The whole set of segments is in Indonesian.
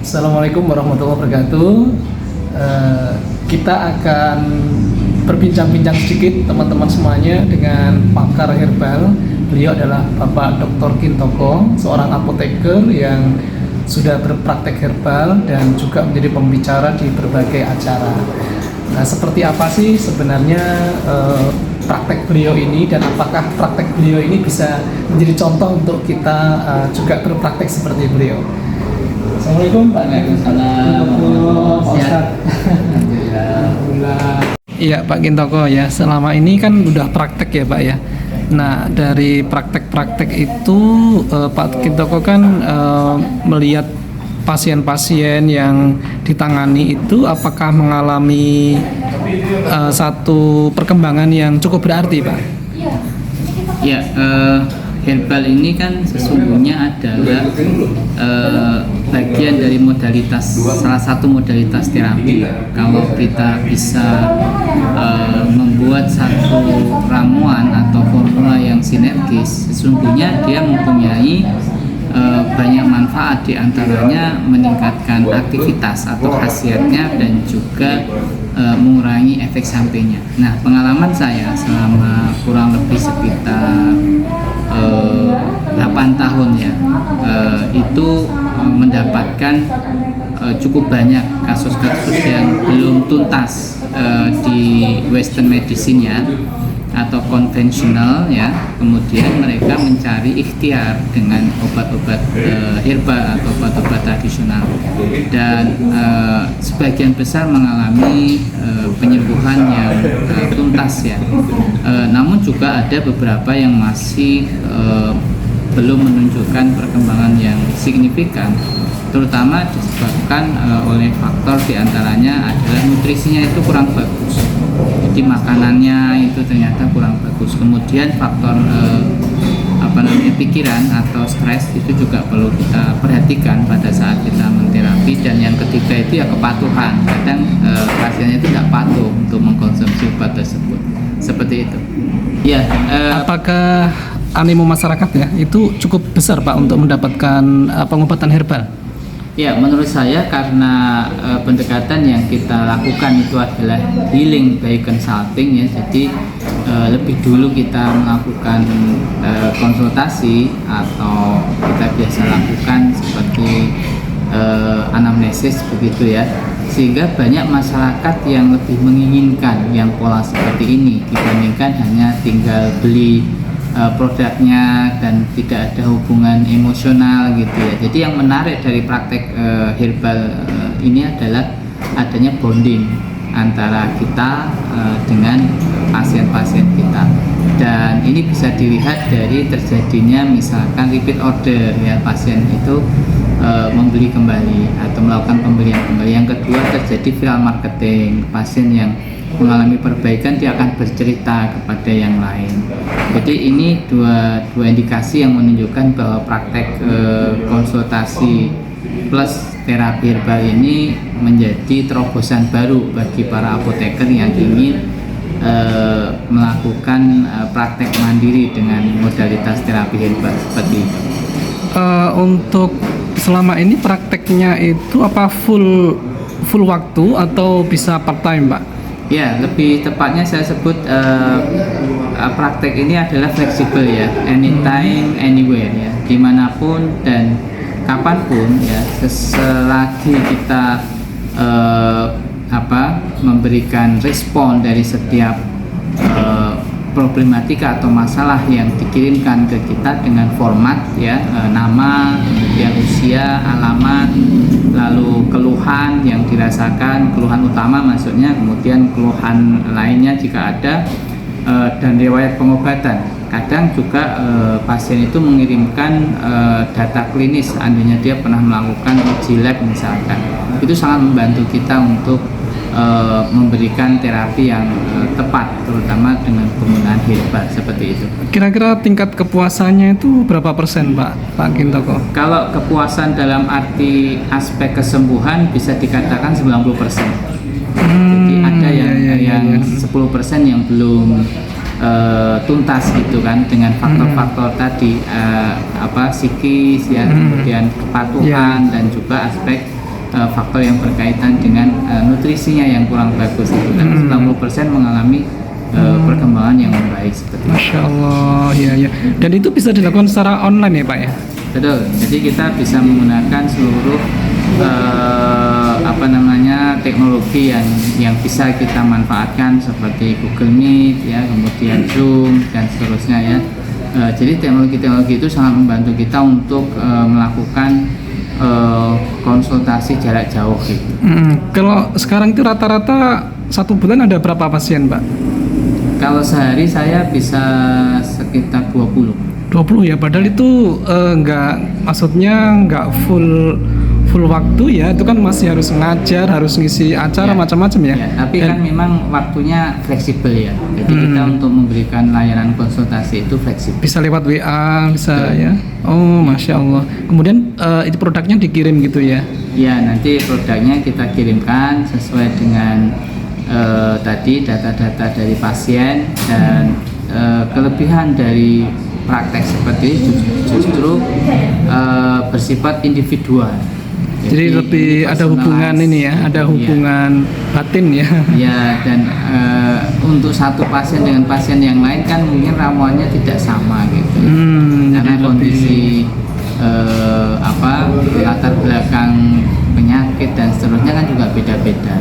Assalamualaikum warahmatullahi wabarakatuh. Kita akan berbincang-bincang sedikit teman-teman semuanya dengan pakar herbal. Beliau adalah Bapak Dr. Kintoko, seorang apoteker yang sudah berpraktek herbal dan juga menjadi pembicara di berbagai acara. Nah, seperti apa sih sebenarnya praktek beliau ini, dan apakah praktek beliau ini bisa menjadi contoh untuk kita juga berpraktek seperti beliau? Assalamualaikum Pak. Waalaikumsalam. Pak Ustadz. Alhamdulillah. Iya Pak Kintoko ya, selama ini kan udah praktek ya Pak ya. Nah, dari praktek-praktek itu Pak Kintoko kan melihat pasien-pasien yang ditangani itu apakah mengalami satu perkembangan yang cukup berarti Pak? Ya, herbal ini kan sesungguhnya adalah bagian dari salah satu modalitas terapi. Kalau kita bisa membuat satu ramuan atau formula yang sinergis, sesungguhnya dia mempunyai banyak manfaat, diantaranya meningkatkan aktivitas atau khasiatnya dan juga mengurangi efek sampingnya. Nah, pengalaman saya selama kurang lebih sekitar 8 tahun ya, itu mendapatkan cukup banyak kasus-kasus yang belum tuntas di Western medicine ya, atau konvensional ya, kemudian mereka mencari ikhtiar dengan obat-obat herbal atau obat-obat tradisional, dan sebagian besar mengalami penyembuhan yang tuntas ya. Namun juga ada beberapa yang masih belum menunjukkan perkembangan yang signifikan, terutama disebabkan oleh faktor diantaranya adalah nutrisinya itu kurang bagus. Jadi makanannya itu ternyata kurang bagus. Kemudian faktor pikiran atau stres itu juga perlu kita perhatikan pada saat kita menterapi. Dan yang ketiga itu ya kepatuhan. Kadang pasiennya itu tidak patuh untuk mengkonsumsi obat tersebut. Seperti itu. Ya. Apakah animo masyarakat ya itu cukup besar Pak untuk mendapatkan pengobatan herbal? Ya, menurut saya karena pendekatan yang kita lakukan itu adalah healing by consulting ya, jadi lebih dulu kita melakukan konsultasi atau kita biasa lakukan seperti anamnesis begitu ya, sehingga banyak masyarakat yang lebih menginginkan yang pola seperti ini dibandingkan hanya tinggal beli produknya dan tidak ada hubungan emosional gitu ya. Jadi yang menarik dari praktek herbal ini adalah adanya bonding antara kita dengan pasien-pasien kita, dan ini bisa dilihat dari terjadinya misalkan repeat order ya, pasien itu membeli kembali atau melakukan pembelian kembali. Yang kedua, terjadi viral marketing, pasien yang mengalami perbaikan dia akan bercerita kepada yang lain. Jadi ini dua indikasi yang menunjukkan bahwa praktek konsultasi plus terapi herbal ini menjadi terobosan baru bagi para apoteker yang ingin melakukan praktek mandiri dengan modalitas terapi herbal seperti itu. Untuk selama ini prakteknya itu apa full waktu atau bisa part time Pak? Ya, lebih tepatnya saya sebut praktek ini adalah fleksibel ya, anytime, anywhere ya, dimanapun dan kapanpun ya, selagi kita memberikan respon dari setiap problematika atau masalah yang dikirimkan ke kita dengan format ya, nama, kemudian usia, alamat, lalu keluhan yang dirasakan, keluhan utama maksudnya, kemudian keluhan lainnya jika ada, dan riwayat pengobatan. Kadang juga pasien itu mengirimkan data klinis, andainya dia pernah melakukan uji lab misalkan. Itu sangat membantu kita untuk memberikan terapi yang tepat, terutama dengan penggunaan herbal seperti itu. Kira-kira tingkat kepuasannya itu berapa persen Pak Kintoko? Kalau kepuasan dalam arti aspek kesembuhan bisa dikatakan 90%. Jadi ada yang 10% yang belum tuntas gitu kan, dengan faktor-faktor tadi psikis ya, kemudian kepatuhan dan juga aspek faktor yang berkaitan dengan nutrisinya yang kurang bagus itu, dan 90% mengalami perkembangan yang baik seperti itu. Masya Allah, ya. Dan itu bisa dilakukan secara online ya Pak ya? Betul. Jadi kita bisa menggunakan seluruh teknologi yang bisa kita manfaatkan seperti Google Meet ya, kemudian Zoom dan seterusnya ya. Jadi teknologi-teknologi itu sangat membantu kita untuk melakukan konsultasi jarak jauh gitu. Kalau sekarang itu rata-rata 1 bulan ada berapa pasien Pak? Kalau sehari saya bisa sekitar 20 ya, padahal itu maksudnya nggak full waktu ya, itu kan masih harus ngajar, harus ngisi acara macam-macam ya. Tapi kan memang waktunya fleksibel ya. Jadi kita untuk memberikan layanan konsultasi itu fleksibel. Bisa lewat WA, bisa ya. Oh, Masya Allah. Kemudian itu produknya dikirim gitu ya? Ya, nanti produknya kita kirimkan sesuai dengan tadi data-data dari pasien, dan kelebihan dari praktek seperti ini justru bersifat individual. Jadi lebih ada hubungan ini ya, ada hubungan batin ya. Ya, dan untuk satu pasien dengan pasien yang lain kan mungkin ramuannya tidak sama gitu. Karena kondisi latar belakang penyakit dan seterusnya kan juga beda-beda.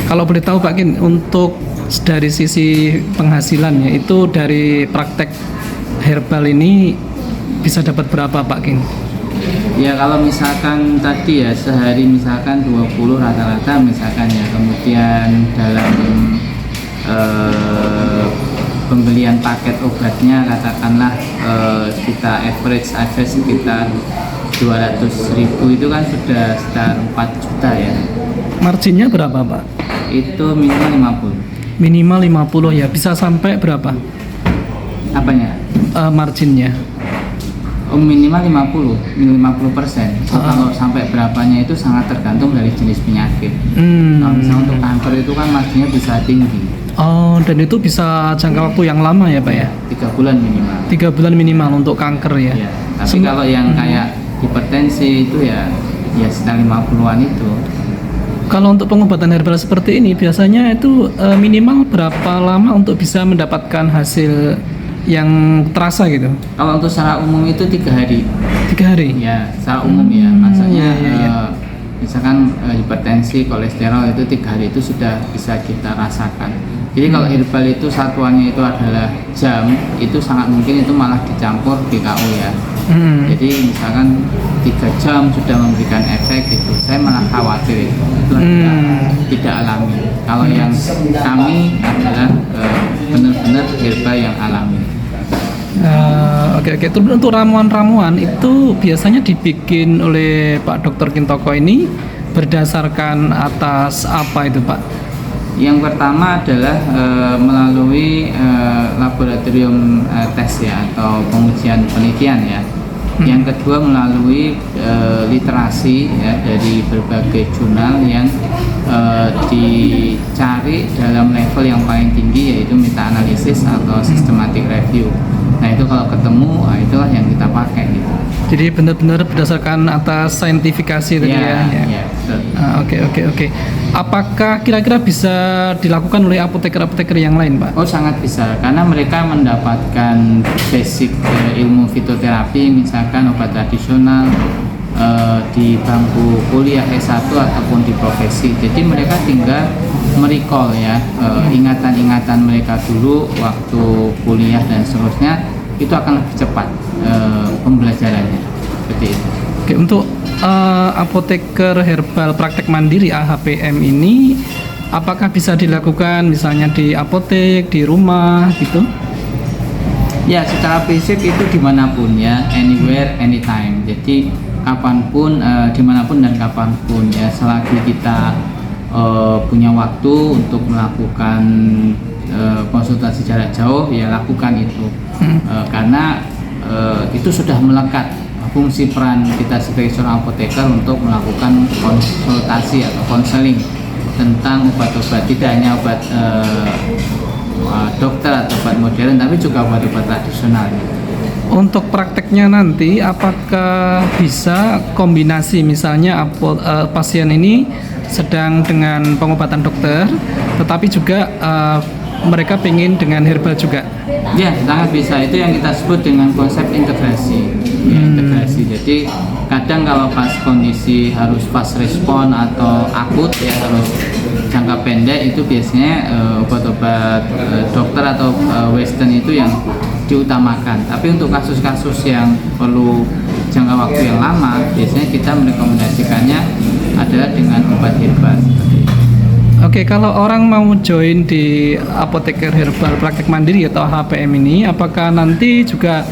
Kalau boleh tahu Pak Kin, untuk dari sisi penghasilannya itu dari praktek herbal ini bisa dapat berapa Pak Kin? Ya, kalau misalkan tadi ya sehari misalkan 20 rata-rata misalkan ya, kemudian dalam pembelian paket obatnya katakanlah kita average sekitar 200.000, itu kan sudah sekitar 4 juta ya. Marginnya berapa Pak? Itu minimal 50. Minimal 50 ya, bisa sampai berapa? Apanya? Marginnya? Minimal 50%. Kalau sampai berapanya itu sangat tergantung dari jenis penyakit. Kalau misalnya untuk kanker itu kan marginnya bisa tinggi. Oh, dan itu bisa jangka waktu yang lama ya Pak ya? 3 bulan minimal. 3 bulan minimal untuk kanker ya? Ya, tapi kalau yang kayak hipertensi itu ya sekitar 50-an itu. Kalau untuk pengobatan herbal seperti ini biasanya itu minimal berapa lama untuk bisa mendapatkan hasil yang terasa gitu? Kalau untuk secara umum itu 3 hari. 3 hari? Ya, secara umum ya. Maksudnya misalkan hipertensi, kolesterol itu 3 hari itu sudah bisa kita rasakan. Jadi kalau herbal itu satuannya itu adalah jam, itu sangat mungkin itu malah dicampur GKO ya. Jadi misalkan 3 jam sudah memberikan efek gitu, saya malah khawatir itu tidak alami. Kalau yang kami adalah benar-benar herbal yang alami. Oke. Terus untuk ramuan-ramuan itu biasanya dibikin oleh Pak Dr. Kintoko ini berdasarkan atas apa itu Pak? Yang pertama adalah melalui laboratorium tes ya, atau pengujian penelitian ya. Yang kedua melalui literasi ya, dari berbagai jurnal yang dicari dalam level yang paling tinggi, yaitu meta analisis atau systematic review. Nah itu kalau ketemu, itulah yang kita pakai gitu. Jadi benar-benar berdasarkan atas saintifikasi tadi ya. Oke. Apakah kira-kira bisa dilakukan oleh apoteker-apoteker yang lain, Pak? Oh, sangat bisa, karena mereka mendapatkan basic ilmu fitoterapi, misalkan obat tradisional di bangku kuliah S1 ataupun di profesi. Jadi mereka tinggal merecall ya ingatan-ingatan mereka dulu waktu kuliah dan seterusnya, itu akan lebih cepat pembelajarannya seperti itu. Oke, untuk apoteker herbal praktek mandiri AHPM ini apakah bisa dilakukan misalnya di apotek, di rumah gitu? Ya, secara prinsip itu dimanapun ya, anywhere, anytime. Jadi kapanpun, dimanapun dan kapanpun ya, selagi kita punya waktu untuk melakukan konsultasi jarak jauh, ya lakukan itu. Karena itu sudah melekat fungsi peran kita sebagai seorang apoteker untuk melakukan konsultasi atau konseling tentang obat-obat, tidak hanya obat dokter atau obat modern, tapi juga obat-obat tradisional. Untuk prakteknya nanti, apakah bisa kombinasi, misalnya pasien ini sedang dengan pengobatan dokter, tetapi juga mereka pengen dengan herbal juga? Ya, sangat bisa. Itu yang kita sebut dengan konsep integrasi. Ya, integrasi. Jadi kadang kalau pas kondisi harus fast respon atau akut ya, harus jangka pendek, itu biasanya obat-obat dokter atau western itu yang diutamakan. Tapi untuk kasus-kasus yang perlu jangka waktu yang lama, biasanya kita merekomendasikannya adalah dengan obat herbal. Oke, kalau orang mau join di apoteker herbal praktek mandiri atau HPM ini, apakah nanti juga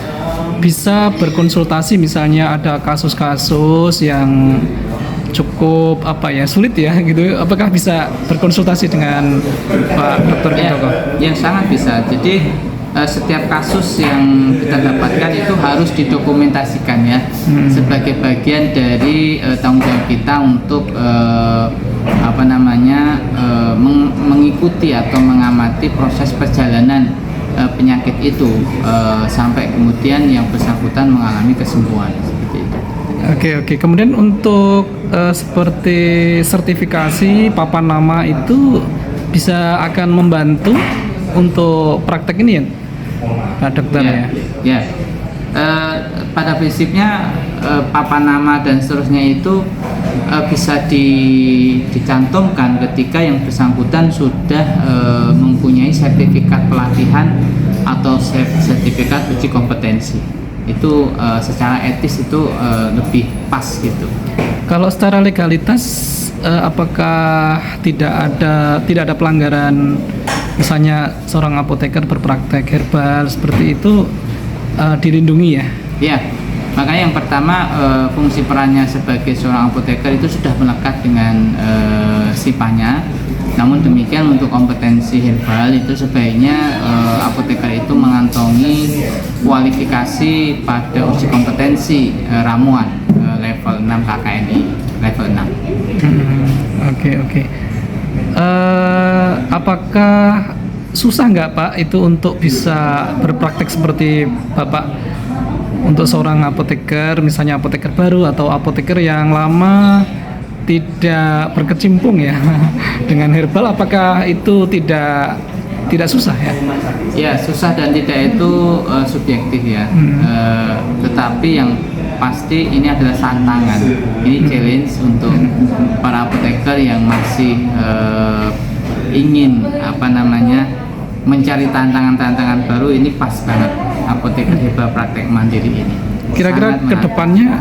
bisa berkonsultasi, misalnya ada kasus-kasus yang cukup sulit ya gitu, apakah bisa berkonsultasi dengan Pak Dr. Kintoko? Ya, sangat bisa. Jadi setiap kasus yang kita dapatkan itu harus didokumentasikan ya, sebagai bagian dari tanggung jawab kita untuk mengikuti atau mengamati proses perjalanan penyakit itu sampai kemudian yang bersangkutan mengalami kesembuhan seperti itu. Oke. Kemudian untuk seperti sertifikasi papan nama itu bisa akan membantu untuk praktek ini ya, Pak Dokter ya? Ya. Pada prinsipnya papan nama dan seterusnya itu bisa dicantumkan ketika yang bersangkutan sudah mempunyai sertifikat pelatihan atau sertifikat uji kompetensi. Itu secara etis itu lebih pas gitu. Kalau secara legalitas apakah tidak ada pelanggaran, misalnya seorang apoteker berpraktek herbal seperti itu dilindungi ya? Ya, makanya yang pertama fungsi perannya sebagai seorang apoteker itu sudah melekat dengan SIPA-nya. Namun demikian untuk kompetensi herbal itu sebaiknya apoteker itu mengantongi kualifikasi pada uji kompetensi ramuan level 6 KKNI level 6. Oke. Apakah susah nggak Pak itu untuk bisa berpraktek seperti Bapak untuk seorang apoteker, misalnya apoteker baru atau apoteker yang lama tidak berkecimpung ya dengan herbal, apakah itu tidak susah ya? Ya, susah dan tidak itu subjektif ya. Tetapi yang pasti ini adalah tantangan, ini challenge untuk para apoteker yang masih ingin mencari tantangan-tantangan baru. Ini pas banget apoteker herbal praktek mandiri ini. Kira-kira kedepannya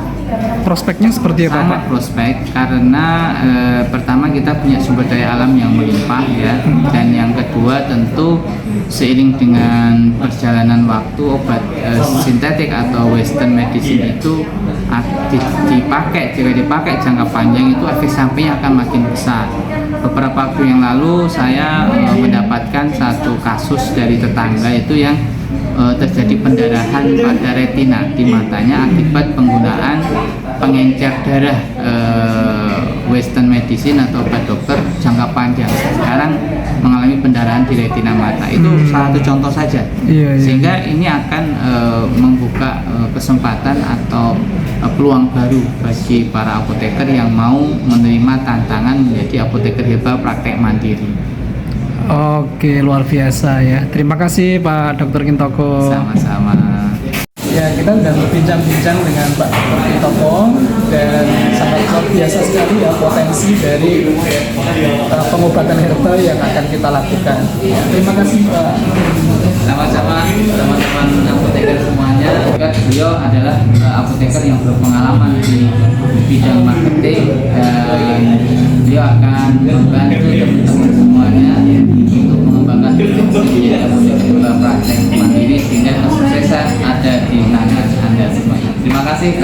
prospeknya seperti apa Pak? Sangat prospek karena pertama kita punya sumber daya alam yang melimpah ya, dan yang kedua tentu seiring dengan perjalanan waktu obat sintetik atau western medicine itu jika dipakai jangka panjang itu efek sampingnya akan makin besar. Beberapa waktu yang lalu saya mendapatkan satu kasus dari tetangga itu yang terjadi pendarahan pada retina di matanya akibat penggunaan pengencer darah western medicine atau obat dokter jangka panjang. Sekarang mengalami pendarahan di retina mata. Itu salah satu contoh saja. Sehingga ini akan membuka kesempatan atau peluang baru bagi para apoteker yang mau menerima tantangan menjadi apoteker herbal praktek mandiri. Oke, luar biasa ya. Terima kasih Pak Dr. Kintoko. Sama-sama. Ya, kita sudah berbincang-bincang dengan Pak Dr. Kintoko dan sangat luar biasa sekali ya potensi dari pengobatan herbal yang akan kita lakukan. Ya, terima kasih Pak. Sama-sama teman-teman apoteker semuanya. Beliau adalah apoteker yang berpengalaman di bidang marketing dan beliau akan membantu teman-teman semuanya untuk mengembangkan bisnis apoteker praktek mandiri sehingga kesuksesan ada di tangan Anda semua. Terima kasih.